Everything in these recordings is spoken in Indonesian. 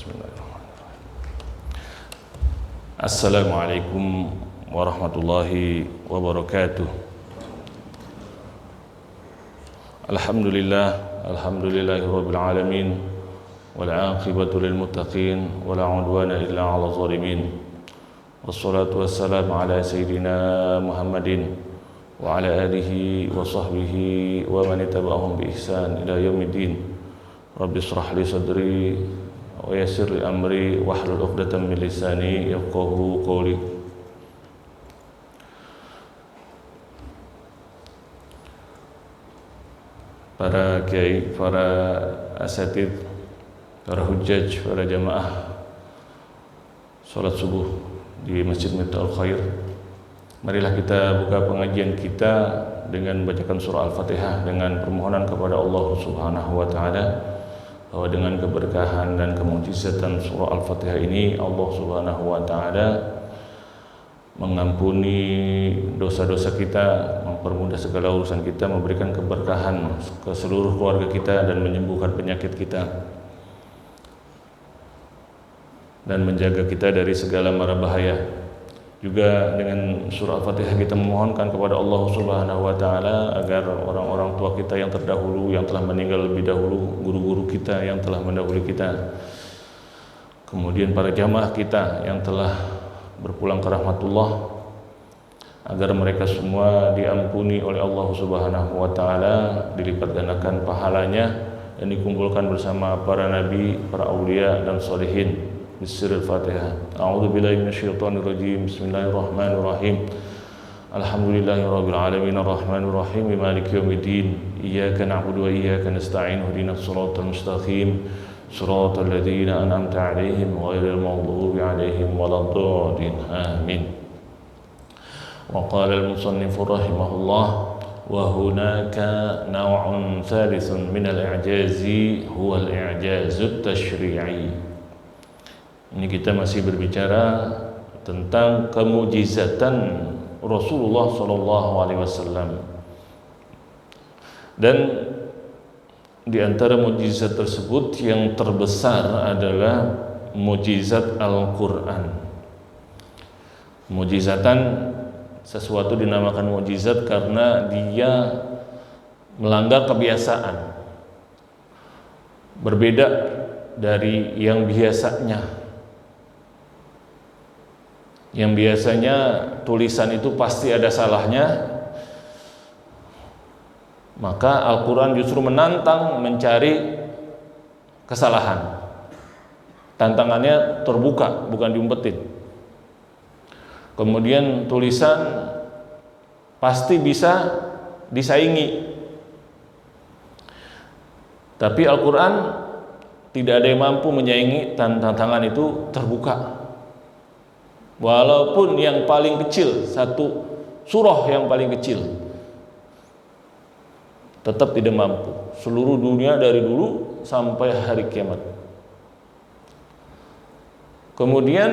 Bismillahirrahmanirrahim. Assalamualaikum warahmatullahi wabarakatuh. Alhamdulillahirabbil alamin wal 'aqibatu lil muttaqin wala 'udwana illa 'alal zalimin. Wassalatu wassalamu ala sayyidina Muhammadin wa ala alihi wa sahbihi wa man tabi'ahum bi ihsan ila yaumiddin. Rabbi shrah li sadri wa yassir li amri wahlul 'uqdatam min lisani yafqahu qawli. Para kiai, para asatidz, para hujjaj, para jamaah salat subuh di Masjid Miftahul Khair. Marilah kita buka pengajian kita dengan membacakan surah Al-Fatihah dengan permohonan kepada Allah Subhanahu wa taala bahwa dengan keberkahan dan kemujizatan surah Al-Fatihah ini Allah Subhanahu wa taala mengampuni dosa-dosa kita, mempermudah segala urusan kita, memberikan keberkahan ke seluruh keluarga kita dan menyembuhkan penyakit kita dan menjaga kita dari segala mara bahaya. Juga dengan surah Al-Fatihah kita memohonkan kepada Allah Subhanahu wa taala agar orang-orang tua kita yang terdahulu yang telah meninggal lebih dahulu, guru-guru kita yang telah mendahului kita, kemudian para jamaah kita yang telah berpulang ke rahmatullah, agar mereka semua diampuni oleh Allah Subhanahu wa taala, dilipat gandakan pahalanya dan dikumpulkan bersama para nabi, para aulia dan sholihin. Bismillahirrahmanirrahim. A'udzu billahi minasyaitonir rajim. Bismillahirrahmanirrahim. Alhamdulillahirabbil alamin arrahmanir rahim maliki yaumiddin. Iyyaka na'budu wa iyyaka nasta'in. Ihdinas siratal mustaqim. Siratal ladzina an'amta 'alaihim ghairil maghdubi 'alaihim waladdallin. Amin. Wa qala al-musannif rahimahullah wa hunaka naw'un thalithun min al-i'jazi huwa al-i'jazut tasyri'i. Ini kita masih berbicara tentang kemujizatan Rasulullah SAW. Dan di antara mujizat tersebut yang terbesar adalah mujizat Al-Quran. Mujizatan, sesuatu dinamakan mujizat karena dia melanggar kebiasaan, berbeda dari yang biasanya. Yang biasanya tulisan itu pasti ada salahnya, maka Al-Quran justru menantang mencari kesalahan. Tantangannya terbuka, bukan diumpetin. Kemudian tulisan pasti bisa disaingi, tapi Al-Quran tidak ada yang mampu menyaingi. Tantangan itu terbuka. Walaupun yang paling kecil, satu surah yang paling kecil, tetap tidak mampu. Seluruh dunia dari dulu sampai hari kiamat. Kemudian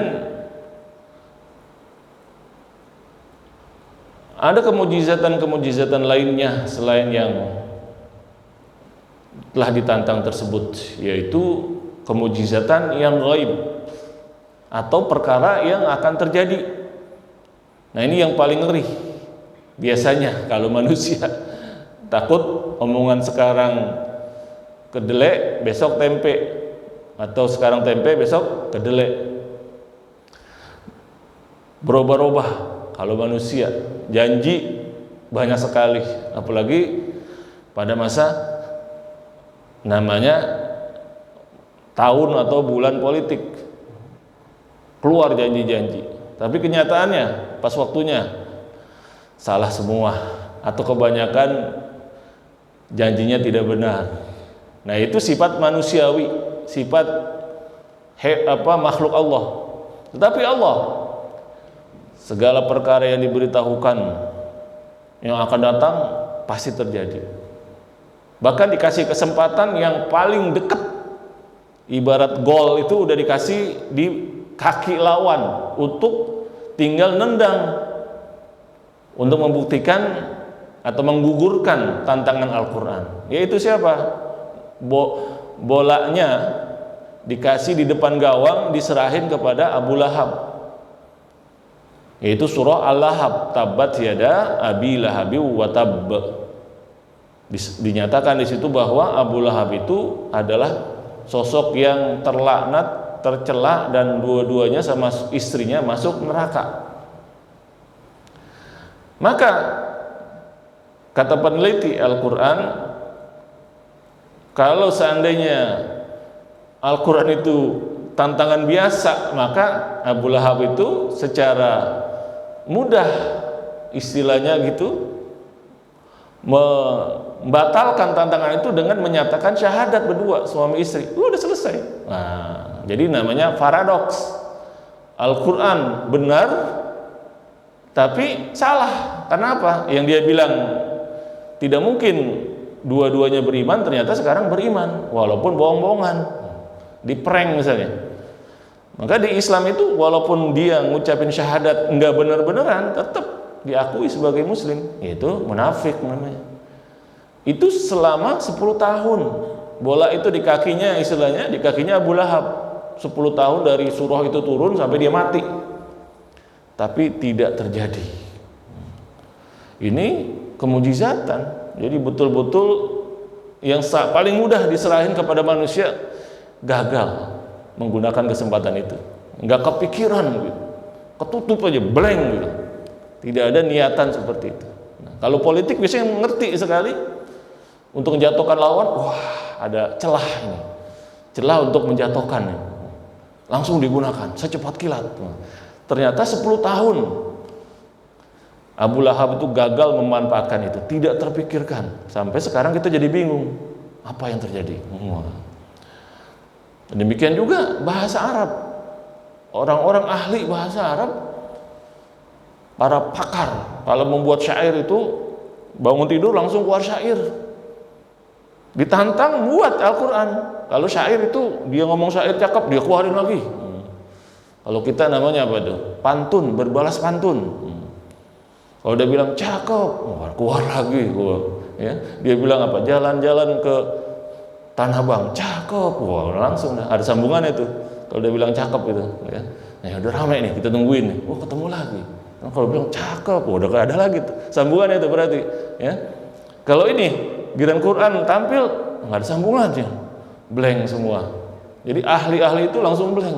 ada kemujizatan-kemujizatan lainnya selain yang telah ditantang tersebut, yaitu kemujizatan yang gaib atau perkara yang akan terjadi. Nah, ini yang paling ngeri. Biasanya kalau manusia takut omongan sekarang kedelai, besok tempe, atau sekarang tempe, besok kedelai. Berubah-ubah kalau manusia. Janji banyak sekali, apalagi pada masa namanya tahun atau bulan politik. Keluar janji-janji, tapi kenyataannya pas waktunya salah semua atau kebanyakan janjinya tidak benar. Nah, itu sifat manusiawi, sifat makhluk Allah. Tetapi Allah, segala perkara yang diberitahukan yang akan datang pasti terjadi. Bahkan dikasih kesempatan yang paling dekat, ibarat gol itu udah dikasih di kaki lawan untuk tinggal nendang untuk membuktikan atau menggugurkan tantangan Al-Quran. Yaitu siapa? Bolanya dikasih di depan gawang, diserahin kepada Abu Lahab. Yaitu surah Al-Lahab, tabat yada abi lahabi wa tabb. Dinyatakan di situ bahwa Abu Lahab itu adalah sosok yang terlaknat, tercela, dan dua-duanya sama istrinya masuk neraka. Maka kata peneliti Al-Quran, kalau seandainya Al-Quran itu tantangan biasa, maka Abu Lahab itu secara mudah, istilahnya gitu, membatalkan tantangan itu dengan menyatakan syahadat berdua suami istri. Udah selesai. Nah, jadi namanya paradoks. Al-Quran benar tapi salah. Kenapa? Yang dia bilang tidak mungkin dua-duanya beriman, ternyata sekarang beriman walaupun bohong-bohongan, di prank misalnya. Maka di Islam itu walaupun dia ngucapin syahadat enggak benar-beneran, tetap diakui sebagai muslim. Itu munafik namanya. Itu selama 10 tahun. Bola itu di kakinya, istilahnya di kakinya Abu Lahab. 10 tahun dari surah itu turun sampai dia mati. Tapi tidak terjadi. Ini kemujizatan. Jadi betul-betul yang paling mudah diserahin kepada manusia gagal menggunakan kesempatan itu, nggak kepikiran gitu, ketutup aja, blank gitu, tidak ada niatan seperti itu. Nah, kalau politik biasanya mengerti sekali untuk menjatuhkan lawan, wah ada celah ini, celah untuk menjatuhkan, langsung digunakan secepat kilat. Ternyata 10 tahun Abu Lahab itu gagal memanfaatkan itu, tidak terpikirkan, sampai sekarang kita jadi bingung apa yang terjadi. Demikian juga bahasa Arab. Orang-orang ahli bahasa Arab, para pakar, kalau membuat syair itu bangun tidur langsung keluar syair. Ditantang buat Al-Quran. Kalau syair itu dia ngomong syair cakep, dia keluarin lagi. Kalau kita namanya apa tuh? Pantun, berbalas pantun. Kalau dia bilang cakep, keluar lagi. Ya. Dia bilang apa? Jalan-jalan ke Tanah Abang, cakep, wah langsung ada sambungannya itu. Kalau dia bilang cakep itu, ya, nah, udah ramai nih, kita tungguin nih, wah ketemu lagi. Nah, kalau bilang cakep, wah udah ada lagi tuh. Sambungannya itu berarti, ya. Kalau ini giliran Quran tampil nggak ada sambungannya, blank semua. Jadi ahli-ahli itu langsung blank.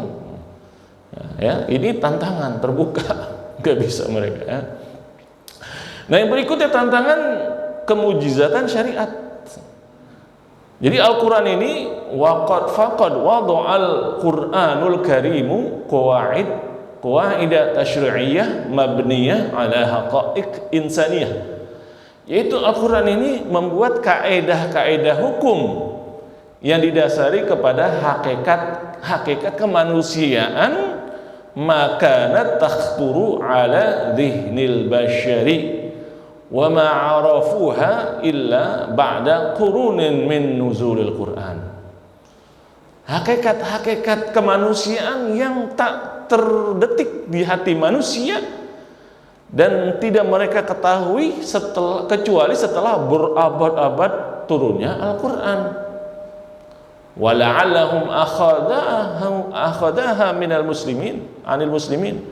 Ya, ini tantangan terbuka, nggak bisa mereka. Ya. Nah yang berikutnya tantangan kemujizatan syariat. Jadi Al-Quran ini waqad faqad wada'al Qur'anul Karimu qawaid tasyri'iyah mabniyah ala haqa'iq insaniyah. Yaitu Al-Quran ini membuat kaedah-kaedah hukum yang didasari kepada hakikat kemanusiaan, maka takhthuru ala dhihnil basyari wa ma'arafuha illa ba'da qurunin min nuzulil Quran. Hakikat-hakikat kemanusiaan yang tak terdetik di hati manusia dan tidak mereka ketahui kecuali setelah berabad-abad turunnya Al-Quran. Wa la'allahum akhadaha minal muslimin, anil muslimin.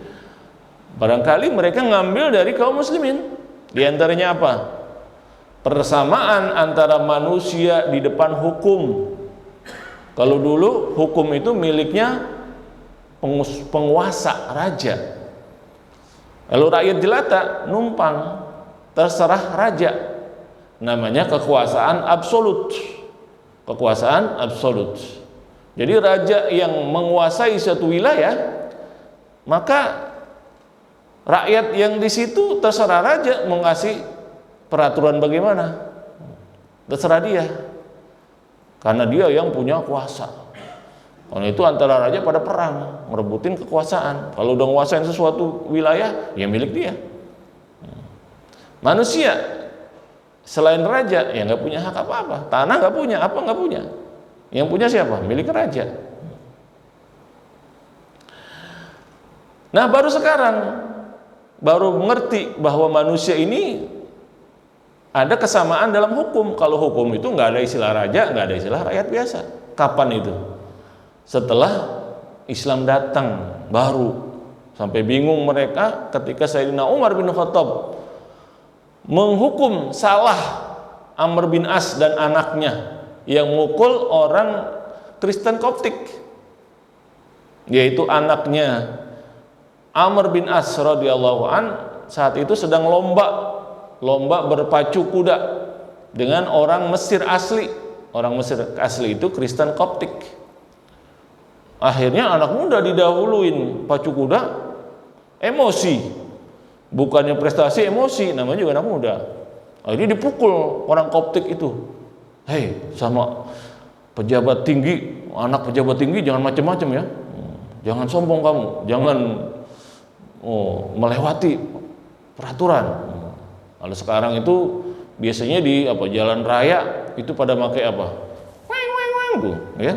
Barangkali mereka ngambil dari kaum muslimin. Di antaranya apa? Persamaan antara manusia di depan hukum. Kalau dulu hukum itu miliknya penguasa, raja. Lalu rakyat jelata numpang, terserah raja. Namanya kekuasaan absolut. Kekuasaan absolut. Jadi raja yang menguasai suatu wilayah, maka rakyat yang di situ terserah raja mau ngasih peraturan bagaimana, terserah dia, karena dia yang punya kuasa. Karena itu antara raja pada perang, merebutin kekuasaan. Kalau udah nguasain sesuatu wilayah, ya milik dia. Manusia selain raja, ya nggak punya hak apa-apa. Tanah nggak punya, apa nggak punya. Yang punya siapa? Milik raja. Nah baru sekarang baru mengerti bahwa manusia ini ada kesamaan dalam hukum. Kalau hukum itu nggak ada istilah raja, nggak ada istilah rakyat biasa. Kapan itu? setelah Islam datang baru. Sampai bingung mereka ketika Sayyidina Umar bin Khattab menghukum salah Amr bin As dan anaknya yang mukul orang Kristen Koptik, yaitu anaknya Amr bin As radhiyallahu an saat itu sedang lomba berpacu kuda dengan orang Mesir asli. Orang Mesir asli itu Kristen Koptik. Akhirnya anak muda didahuluin pacu kuda, emosi, bukannya prestasi, emosi, namanya juga anak muda. Akhirnya dipukul orang Koptik itu. Hei, sama pejabat tinggi, anak pejabat tinggi jangan macam-macam ya, jangan sombong kamu, jangan melewati peraturan. Kalau sekarang itu biasanya di jalan raya itu pada pakai apa? Weng weng weng tuh, ya.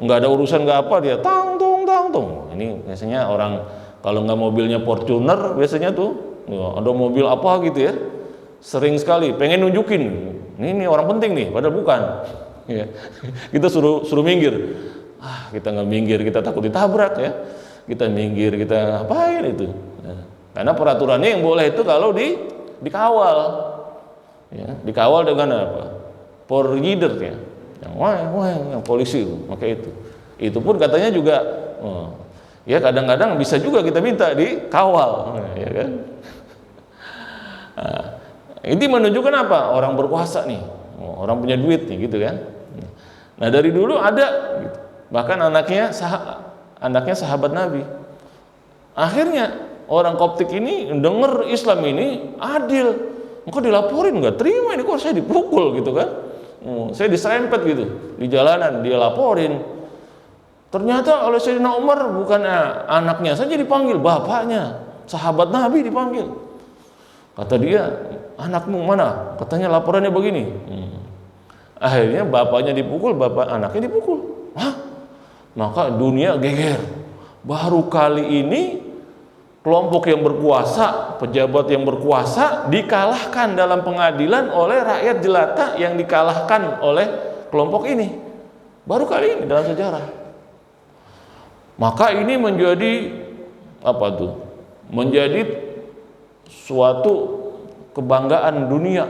Nggak ada urusan nggak apa dia tang tung tang tung. Ini biasanya orang kalau nggak mobilnya Fortuner biasanya tuh ada mobil apa gitu ya. Sering sekali pengen nunjukin ini orang penting nih, padahal bukan. Ya. Kita suruh minggir. Kita nggak minggir, kita takut ditabrak ya. Kita minggir, kita apain itu? Nah, karena peraturannya yang boleh itu kalau dikawal. Ya, dikawal dengan apa? For leader ya. Yang polisi itu, pakai itu pun katanya juga ya kadang-kadang bisa juga kita minta dikawal, ya kan? Nah, ini menunjukkan apa? Orang berkuasa nih, orang punya duit nih, gitu kan? Nah dari dulu ada, gitu. Bahkan anaknya sahabat Nabi. Akhirnya orang Koptik ini dengar Islam ini adil, maka dilaporin, nggak terima ini kok saya dipukul gitu kan? Saya diserempet gitu di jalanan, dia laporin. Ternyata oleh Sayyidina Umar bukan anaknya saja dipanggil, bapaknya, sahabat Nabi dipanggil. Kata dia, anakmu mana? Katanya laporannya begini. Akhirnya bapaknya dipukul, anaknya dipukul. Maka dunia geger. Baru kali ini kelompok yang berkuasa, pejabat yang berkuasa dikalahkan dalam pengadilan oleh rakyat jelata yang dikalahkan oleh kelompok ini. Baru kali ini dalam sejarah. Maka ini menjadi menjadi suatu kebanggaan dunia.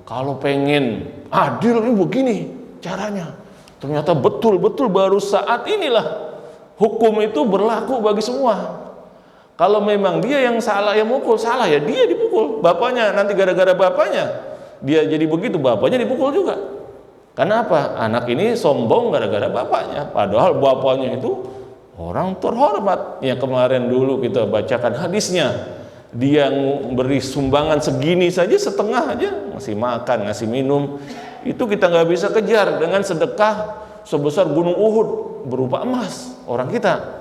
Kalau pengen adil ini begini caranya. Ternyata betul-betul baru saat inilah hukum itu berlaku bagi semua. Kalau memang dia yang salah, yang mukul salah, ya dia dipukul. Bapaknya nanti gara-gara bapaknya dia jadi begitu, bapaknya dipukul juga. Karena apa? Anak ini sombong gara-gara bapaknya. Padahal bapaknya itu orang terhormat. Yang kemarin dulu kita bacakan hadisnya, dia beri sumbangan segini saja, setengah aja, ngasih makan, ngasih minum. Itu kita nggak bisa kejar dengan sedekah sebesar gunung Uhud berupa emas orang kita.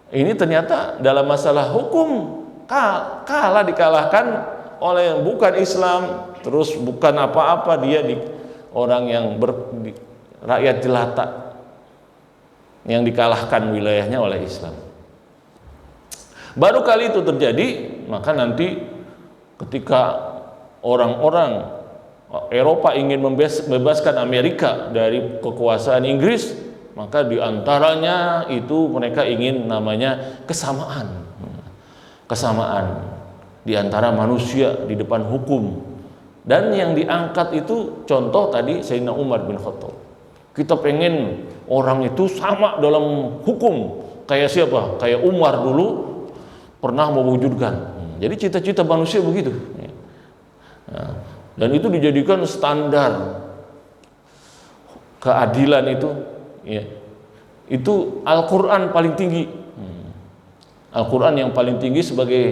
Ini ternyata dalam masalah hukum dikalahkan oleh yang bukan Islam, terus bukan apa-apa, dia orang yang rakyat jelata yang dikalahkan wilayahnya oleh Islam. Baru kali itu terjadi, maka nanti ketika orang-orang Eropa ingin membebaskan Amerika dari kekuasaan Inggris, maka diantaranya itu mereka ingin namanya kesamaan di antara manusia di depan hukum. Dan yang diangkat itu contoh tadi Sayyidina Umar bin Khattab. Kita pengen orang itu sama dalam hukum, kayak siapa? Kayak Umar dulu pernah mewujudkan. Jadi cita-cita manusia begitu. Nah, dan itu dijadikan standar keadilan itu. Ya, itu Al-Quran paling tinggi. Al-Quran yang paling tinggi sebagai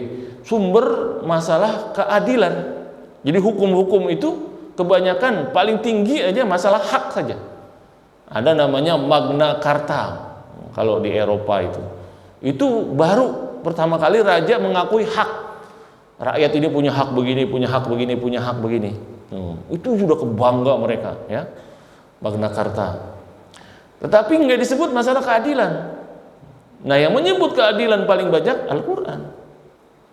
sumber masalah keadilan. Jadi hukum-hukum itu kebanyakan paling tinggi aja masalah hak saja. Ada namanya Magna Carta kalau di Eropa itu. Itu baru pertama kali raja mengakui hak. Rakyat ini punya hak begini, punya hak begini, punya hak begini. Itu sudah kebangga mereka, ya. Magna Carta. Tetapi nggak disebut masalah keadilan. Nah, yang menyebut keadilan paling banyak Al-Quran.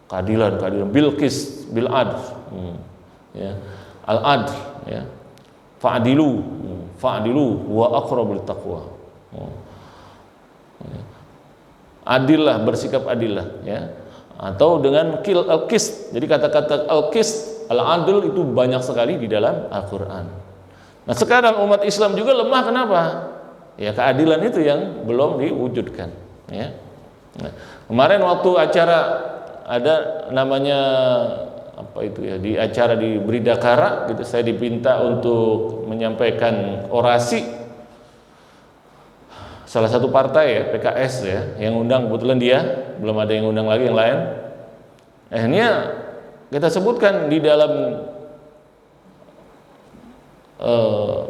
Keadilan Bilqis, Bil-Adl, ya. Al-Adl, ya. Fa'dilu wa aqrabul taqwa. Adillah, bersikap adillah, ya. Atau dengan al-qist. Jadi kata-kata al-qist, al-adl itu banyak sekali di dalam Al-Qur'an. Nah, sekarang umat Islam juga lemah, kenapa? Ya, keadilan itu yang belum diwujudkan, ya. Nah, kemarin waktu acara ada namanya apa itu ya, di acara di Bridakara gitu, saya dipinta untuk menyampaikan orasi. Salah satu partai ya, PKS ya, yang undang, kebetulan dia, belum ada yang undang lagi yang lain. Akhirnya kita sebutkan di dalam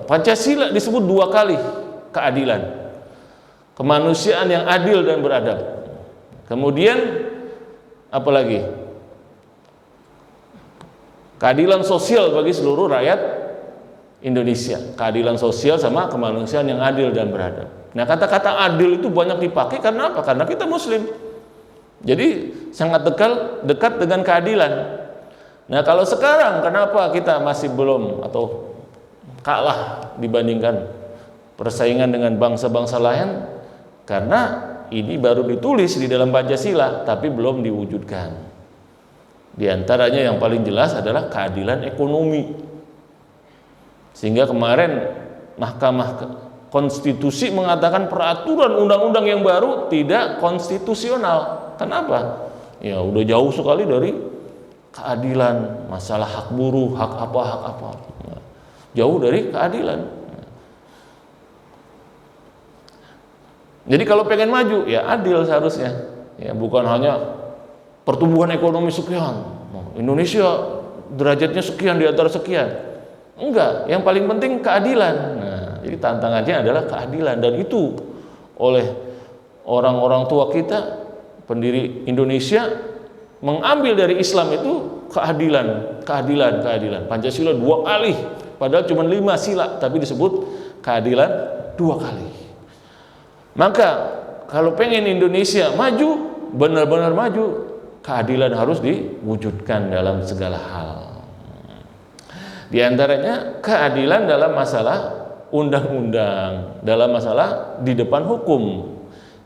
Pancasila disebut 2 kali keadilan, kemanusiaan yang adil dan beradab. Kemudian apa lagi? Keadilan sosial bagi seluruh rakyat Indonesia, keadilan sosial sama kemanusiaan yang adil dan beradab. Nah, kata-kata adil itu banyak dipakai karena apa? Karena kita Muslim. Jadi sangat dekat dengan keadilan. Nah, kalau sekarang kenapa kita masih belum atau kalah dibandingkan persaingan dengan bangsa-bangsa lain? Karena ini baru ditulis di dalam Pancasila tapi belum diwujudkan. Di antaranya yang paling jelas adalah keadilan ekonomi. Sehingga kemarin Mahkamah Konstitusi mengatakan peraturan undang-undang yang baru tidak konstitusional. Kenapa? Ya udah jauh sekali dari keadilan, masalah hak buruh, hak apa. Jauh dari keadilan. Jadi kalau pengen maju ya adil seharusnya. Ya bukan hanya pertumbuhan ekonomi sekian. Indonesia derajatnya sekian di antara sekian. Enggak, yang paling penting keadilan. Nah, jadi tantangannya adalah keadilan, dan itu oleh orang-orang tua kita, pendiri Indonesia, mengambil dari Islam itu keadilan. Pancasila 2 kali, padahal cuma 5 sila, tapi disebut keadilan 2 kali. Maka kalau pengen Indonesia maju, benar-benar maju, keadilan harus diwujudkan dalam segala hal. Di antaranya keadilan dalam masalah undang-undang, dalam masalah di depan hukum.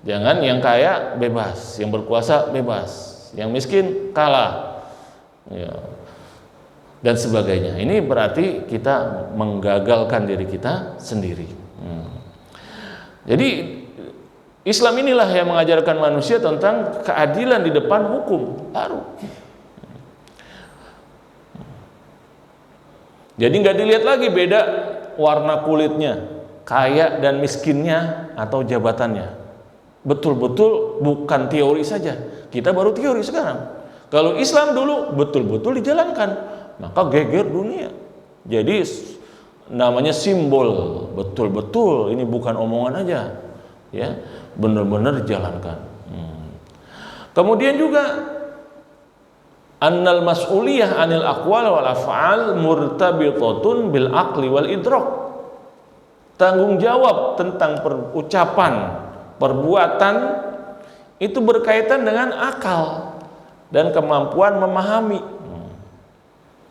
Jangan yang kaya bebas, yang berkuasa bebas, yang miskin kalah, ya, dan sebagainya. Ini berarti kita menggagalkan diri kita sendiri. Jadi Islam inilah yang mengajarkan manusia tentang keadilan di depan hukum baru. Jadi nggak dilihat lagi beda warna kulitnya, kaya dan miskinnya, atau jabatannya. Betul-betul bukan teori saja. Kita baru teori sekarang. Kalau Islam dulu betul-betul dijalankan, maka geger dunia. Jadi namanya simbol, betul-betul ini bukan omongan aja, ya, benar-benar dijalankan. Kemudian juga annal mas'uliyah anil aqwal wal af'al murtabitatun bil aqli wal idrak. Tanggung jawab tentang ucapan, perbuatan itu berkaitan dengan akal dan kemampuan memahami.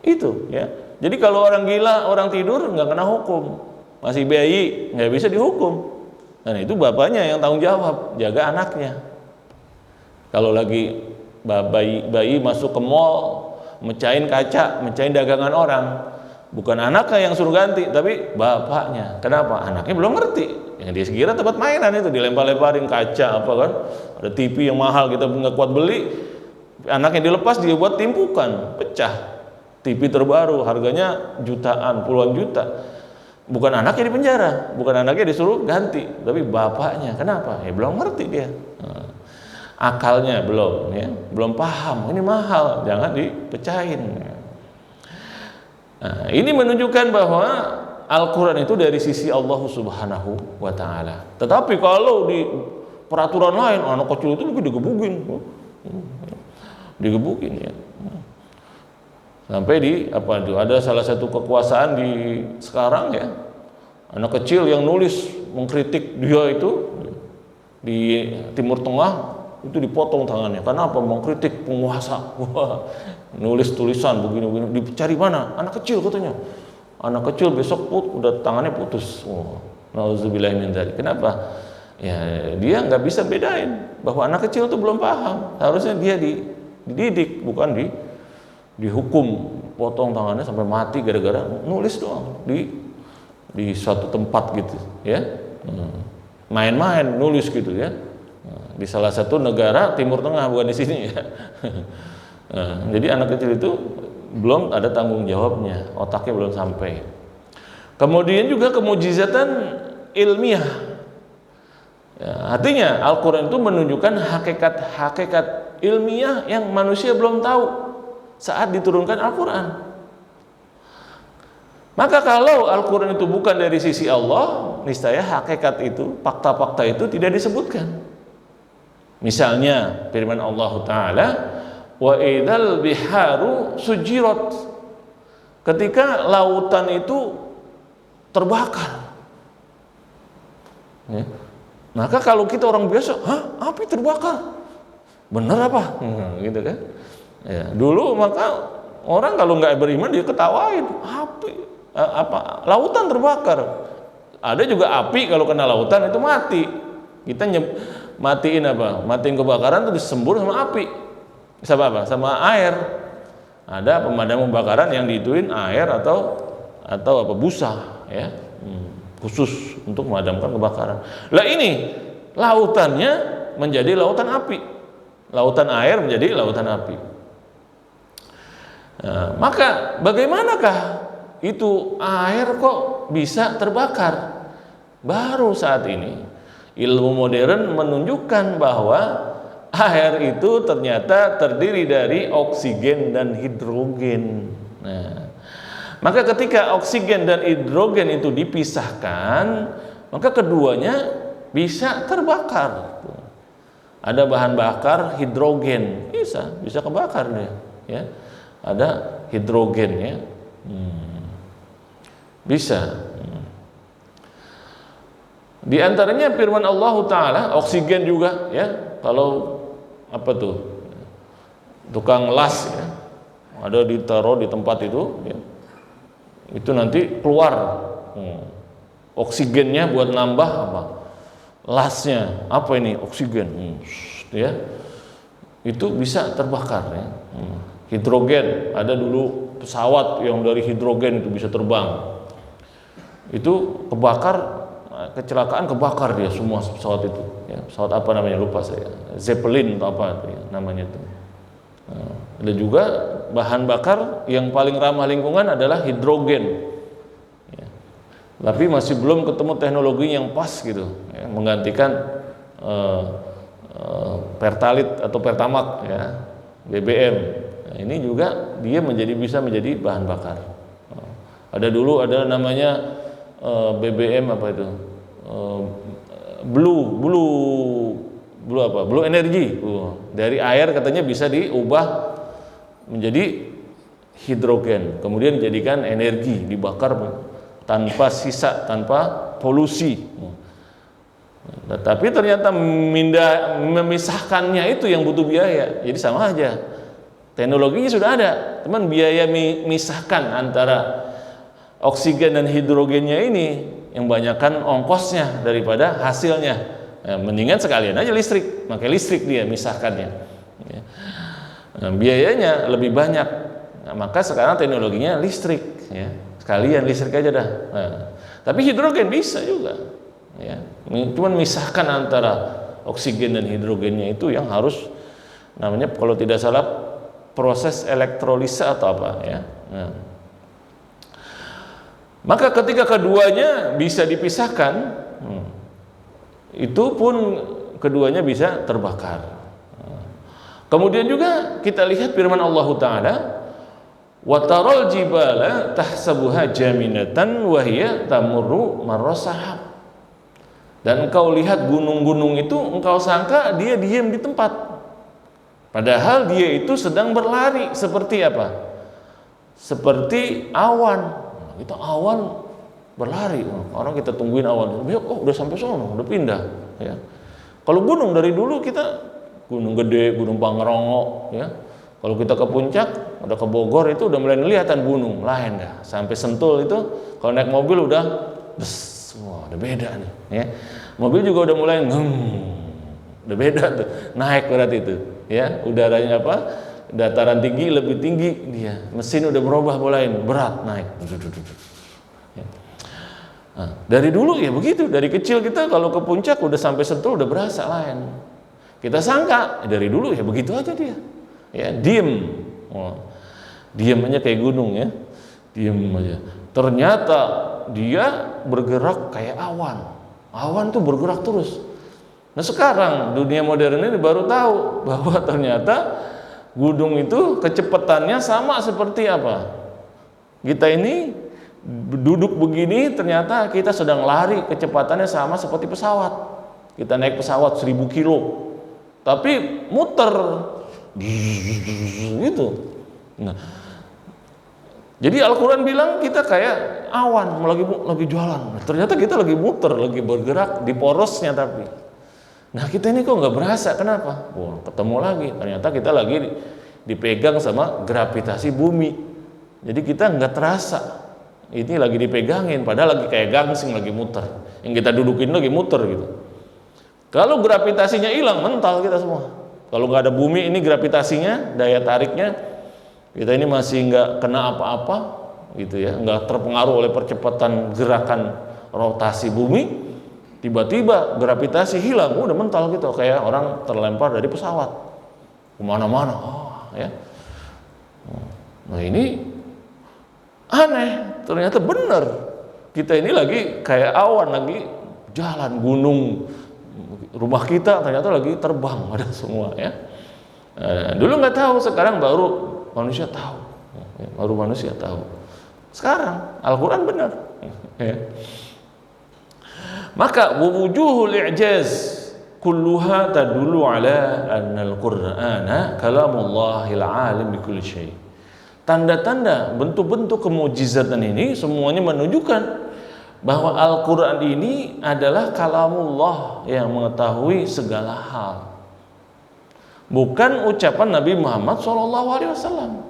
Itu ya. Jadi kalau orang gila, orang tidur nggak kena hukum. Masih bayi nggak bisa dihukum. Dan itu bapaknya yang tanggung jawab, jaga anaknya. Kalau lagi bayi masuk ke mall, mecahin kaca, mecahin dagangan orang, bukan anaknya yang suruh ganti, tapi bapaknya. Kenapa? Anaknya belum ngerti. Yang dia sekira tempat mainan itu, dilempar-lemparin kaca apa kan, ada TV yang mahal kita nggak kuat beli, anaknya dilepas, dia buat timpukan, pecah. TV terbaru harganya jutaan, puluhan juta. Bukan anaknya di penjara, bukan anaknya disuruh ganti, tapi bapaknya. Kenapa? Ya belum ngerti dia. Akalnya belum, ya, belum paham. Ini mahal, jangan dipecahin. Nah, ini menunjukkan bahwa Al-Quran itu dari sisi Allah Subhanahu wa Ta'ala. Tetapi kalau di peraturan lain, anak kecil itu digebukin, ya. Sampai ada salah satu kekuasaan di sekarang, ya, anak kecil yang nulis mengkritik dia itu di Timur Tengah itu dipotong tangannya. Kenapa? Mengkritik penguasa. Wah, nulis tulisan begini-begini, dicari mana? Anak kecil katanya. Anak kecil besok udah tangannya putus. Nauzubillahi min dzalik. Kenapa? Ya, dia nggak bisa bedain bahwa anak kecil itu belum paham. Harusnya dia dididik, bukan dihukum, potong tangannya sampai mati gara-gara nulis doang di suatu tempat gitu, ya. Main-main nulis gitu ya. Di salah satu negara Timur Tengah, bukan di sini ya. Jadi anak kecil itu belum ada tanggung jawabnya, otaknya belum sampai. Kemudian juga kemujizatan ilmiah. Ya, artinya Al-Quran itu menunjukkan hakikat ilmiah yang manusia belum tahu saat diturunkan Al-Quran. Maka kalau Al-Quran itu bukan dari sisi Allah, niscaya hakikat itu, fakta-fakta itu tidak disebutkan. Misalnya firman Allah Ta'ala, wa idzal biharu sujirat, ketika lautan itu terbakar, ya. Maka kalau kita orang biasa, api terbakar, bener apa? Gitu kan? Ya, dulu maka orang kalau nggak beriman dia ketawain, api lautan terbakar. Ada juga api kalau kena lautan itu mati. Kita matiin apa? Matiin kebakaran itu disembur sama api. Sama apa? Sama air. Ada pemadam kebakaran yang diituin air atau apa busa, ya. Khusus untuk memadamkan kebakaran. Lah ini lautannya menjadi lautan api, lautan air menjadi lautan api. Nah, maka bagaimanakah itu air kok bisa terbakar? Baru saat ini ilmu modern menunjukkan bahwa air itu ternyata terdiri dari oksigen dan hidrogen. Nah, maka ketika oksigen dan hidrogen itu dipisahkan, maka keduanya bisa terbakar. Ada bahan bakar hidrogen, bisa kebakar dia, ya. Ada hidrogen, ya. Bisa. Di antaranya firman Allah Ta'ala, oksigen juga, ya. Kalau apa tuh? Tukang las, ya. Ada ditaruh di tempat itu, ya. Itu nanti keluar oksigennya buat nambah apa? Lasnya. Apa ini? Oksigen. Ya. Itu bisa terbakar, ya. Hidrogen, ada dulu pesawat yang dari hidrogen itu bisa terbang. Itu kebakar, kecelakaan kebakar dia semua pesawat itu, ya. Pesawat apa namanya lupa saya. Zeppelin atau apa itu, ya, namanya itu. Ada juga bahan bakar yang paling ramah lingkungan adalah hidrogen, ya. Tapi masih belum ketemu teknologi yang pas gitu, ya, menggantikan pertalit atau pertamak, ya, BBM. Nah, ini juga dia bisa menjadi bahan bakar. Ada dulu ada namanya BBM apa itu, blue energy. Dari air katanya bisa diubah menjadi hidrogen, kemudian dijadikan energi, dibakar tanpa sisa, tanpa polusi. Tapi ternyata memisahkannya itu yang butuh biaya. Jadi sama aja, teknologinya sudah ada, teman, biaya memisahkan antara oksigen dan hidrogennya ini yang banyakkan ongkosnya daripada hasilnya. Ya, mendingan sekalian aja listrik, pakai listrik dia misahkannya, ya. Nah, biayanya lebih banyak. Nah, maka sekarang teknologinya listrik, ya. Sekalian listrik aja dah. Nah, tapi hidrogen bisa juga, ya. Cuman misahkan antara oksigen dan hidrogennya itu yang harus namanya kalau tidak salah proses elektrolisa atau apa, ya. Nah, maka ketika keduanya bisa dipisahkan, itu pun keduanya bisa terbakar. Kemudian juga kita lihat firman Allah Ta'ala, wa taral jibala tahsabuha jaminatan wa hiya tamurru marra sahab. Dan engkau lihat gunung-gunung itu, engkau sangka dia diam di tempat, padahal dia itu sedang berlari. Seperti apa? Seperti awan. Kita awan berlari, orang kita tungguin awan, udah sampai sono, udah pindah, ya. Kalau gunung dari dulu kita Gunung Gede, Gunung Pangrango, ya. Kalau kita ke puncak, udah ke Bogor itu udah mulai kelihatan gunung lain dah. Sampai Sentul itu kalau naik mobil udah Wah, udah beda nih, ya. Mobil juga udah mulai udah beda tuh, naik berarti itu, ya. Udaranya apa? Dataran tinggi lebih tinggi dia. Mesin udah berubah mulai berat naik. Ya. Nah, dari dulu ya begitu, dari kecil kita kalau ke puncak udah sampai Sentul udah berasa lain. Kita sangka dari dulu ya begitu aja dia. Ya, diem. Diem aja kayak gunung ya. Diem aja. Ternyata dia bergerak kayak awan. Awan tuh bergerak terus. Nah sekarang dunia modern ini baru tahu bahwa ternyata gunung itu kecepatannya sama seperti apa? Kita ini duduk begini, ternyata kita sedang lari, kecepatannya sama seperti pesawat. Kita naik pesawat 1000 kilo, tapi muter gitu. Nah, jadi Al-Quran bilang kita kayak awan lagi jalan. Ternyata kita lagi muter, lagi bergerak di porosnya tapi. Nah kita ini kok nggak berasa, kenapa? Wah, ketemu lagi, ternyata kita lagi dipegang sama gravitasi bumi. Jadi kita nggak terasa, ini lagi dipegangin, padahal lagi kayak gangsing lagi muter. Yang kita dudukin lagi muter gitu. Kalau gravitasinya hilang, mental kita semua. Kalau nggak ada bumi, ini gravitasinya, daya tariknya, kita ini masih nggak kena apa-apa, gitu ya, nggak terpengaruh oleh percepatan gerakan rotasi bumi. Tiba-tiba gravitasi hilang, udah mental gitu, kayak orang terlempar dari pesawat kemana-mana, ya. Nah ini aneh, ternyata benar. Kita ini lagi kayak awan, lagi jalan gunung, rumah kita ternyata lagi terbang, ada semua ya. Dulu nggak tahu, sekarang baru manusia tahu, Sekarang Al-Quran benar. Ya. Maka wujuhul i'jaz kulluha tadullu ala anna al-Qur'ana kalamullahil alim bi kulli syai'. Tanda-tanda bentuk-bentuk kemujizatan ini semuanya menunjukkan bahwa Al-Qur'an ini adalah kalamullah yang mengetahui segala hal. Bukan ucapan Nabi Muhammad SAW.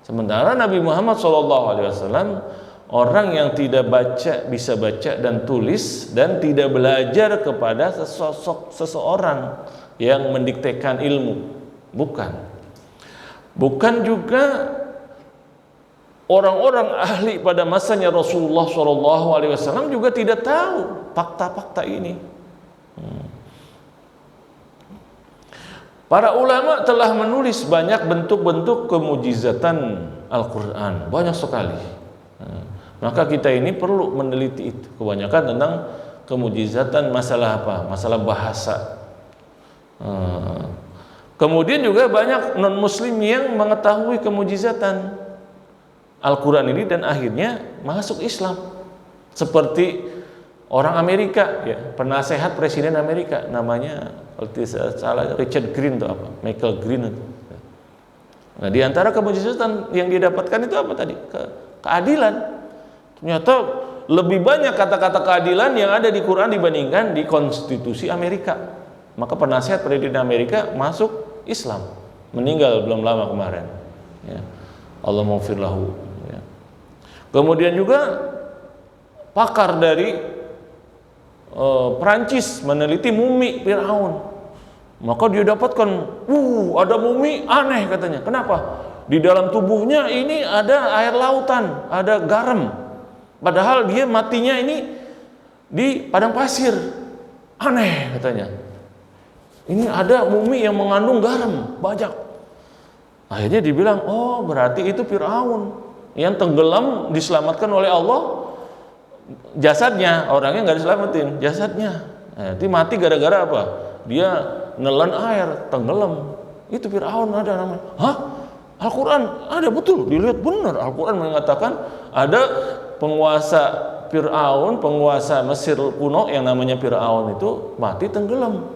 Sementara Nabi Muhammad SAW orang yang tidak bisa baca dan tulis dan tidak belajar kepada seseorang yang mendiktekan ilmu. Bukan juga orang-orang ahli pada masanya Rasulullah SAW juga tidak tahu fakta-fakta ini. Para ulama telah menulis banyak bentuk-bentuk kemujizatan Al-Quran, banyak sekali. Maka kita ini perlu meneliti itu. Kebanyakan tentang kemujizatan masalah apa? Masalah bahasa. Kemudian juga banyak non-muslim yang mengetahui kemujizatan Al-Quran ini dan akhirnya masuk Islam. Seperti orang Amerika, ya, penasehat presiden Amerika, namanya Richard Green atau apa? Michael Green. Nah, di antara kemujizatan yang dia dapatkan itu apa tadi? Keadilan. Ternyata lebih banyak kata-kata keadilan yang ada di Quran dibandingkan di konstitusi Amerika. Maka penasehat presiden Amerika masuk Islam, meninggal belum lama kemarin. Ya. Allah maghfir lahu. Ya. Kemudian juga pakar dari Perancis meneliti mumi Fir'aun. Maka dia dapatkan, ada mumi aneh katanya. Kenapa? Di dalam tubuhnya ini ada air lautan, ada garam. Padahal dia matinya ini di padang pasir. Aneh katanya. Ini ada mumi yang mengandung garam banyak. Akhirnya dibilang, oh berarti itu Fir'aun yang tenggelam diselamatkan oleh Allah. Jasadnya, orangnya nggak diselamatin, jasadnya. Nanti mati gara-gara apa? Dia nelan air, tenggelam. Itu Fir'aun ada namanya. Hah? Al-Quran ada betul, dilihat benar. Al-Quran mengatakan ada penguasa Fir'aun, penguasa Mesir kuno yang namanya Fir'aun itu mati tenggelam.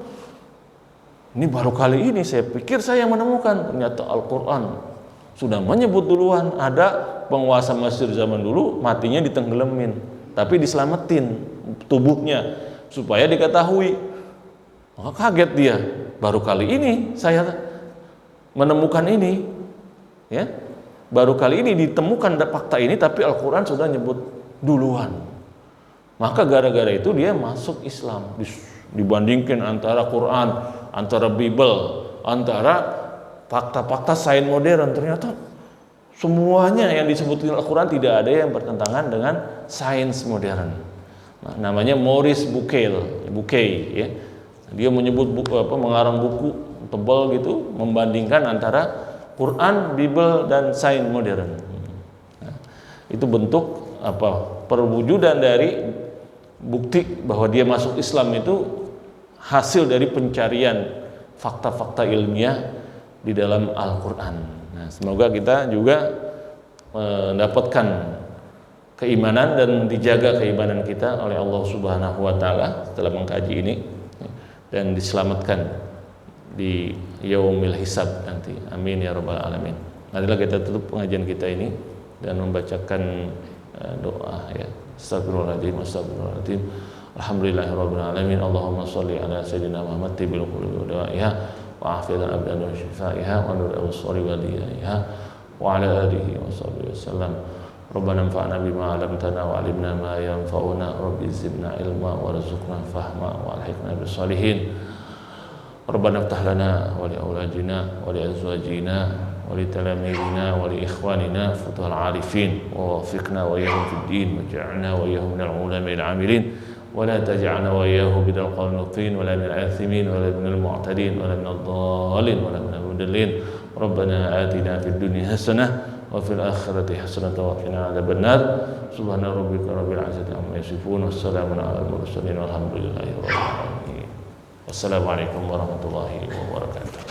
Ini baru kali ini saya pikir saya menemukan, ternyata Al-Quran sudah menyebut duluan ada penguasa Mesir zaman dulu matinya ditenggelamin, tapi diselamatin tubuhnya supaya diketahui. Maka kaget dia, baru kali ini saya menemukan ini, ya. Baru kali ini ditemukan fakta ini, tapi Al-Quran sudah nyebut duluan. Maka gara-gara itu dia masuk Islam. Dibandingkan antara Quran, antara Bible, antara fakta-fakta sains modern, ternyata semuanya yang disebutkan Al-Quran tidak ada yang bertentangan dengan sains modern. Nah, namanya Maurice Bucaille, ya. Dia menyebut mengarang buku tebal gitu membandingkan antara Quran, Bible dan sains modern. Nah, itu bentuk perwujudan dari bukti bahwa dia masuk Islam itu hasil dari pencarian fakta-fakta ilmiah di dalam Al-Quran. Nah, semoga kita juga mendapatkan keimanan dan dijaga keimanan kita oleh Allah Subhanahu wa taala setelah mengkaji ini, dan diselamatkan di yaumil hisab nanti. Amin ya rabbal alamin. Marilah kita tutup pengajian kita ini dan membacakan doa, ya. Astagfirullahaladzim, astagfirullahaladzim. Alhamdulillahirabbil alamin. Allahumma shalli ala sayyidina Muhammad tibil qulubi wa dawa'iha wa afiatan abdan wa shifaiha wa nur al-absari wa diyaiha wa ala alihi wa sahbihi wasallam. Rabbana anfa'na bima 'allamtana wa 'allimna ma yanfa'una. Rabbi zidna ilma warzuqna fahma wa alhiqna bis shalihin. Rabbana iftah lana wa li auladina wa li azwajina wa li talamidina wa li ikhwanina futuhal 'arifin wa wafiqna wa iyyahum fid din waj'alna wa iyyahum minal 'ulama'il 'amilin wa la taj'alna wa iyyahum bidal qanitin wa la minal 'athimin wa la minal mu'tadin wa la minadh dhalin wa la minal mudallin. Rabbana atina fid dunya hasanah wa fil akhirati hasanah wa qina adzabannar. Subhana rabbika rabbil 'izzati amma yasifun wa salamun 'alal mursalin walhamdulillahi rabbil alamin. Wassalamualaikum warahmatullahi wabarakatuh.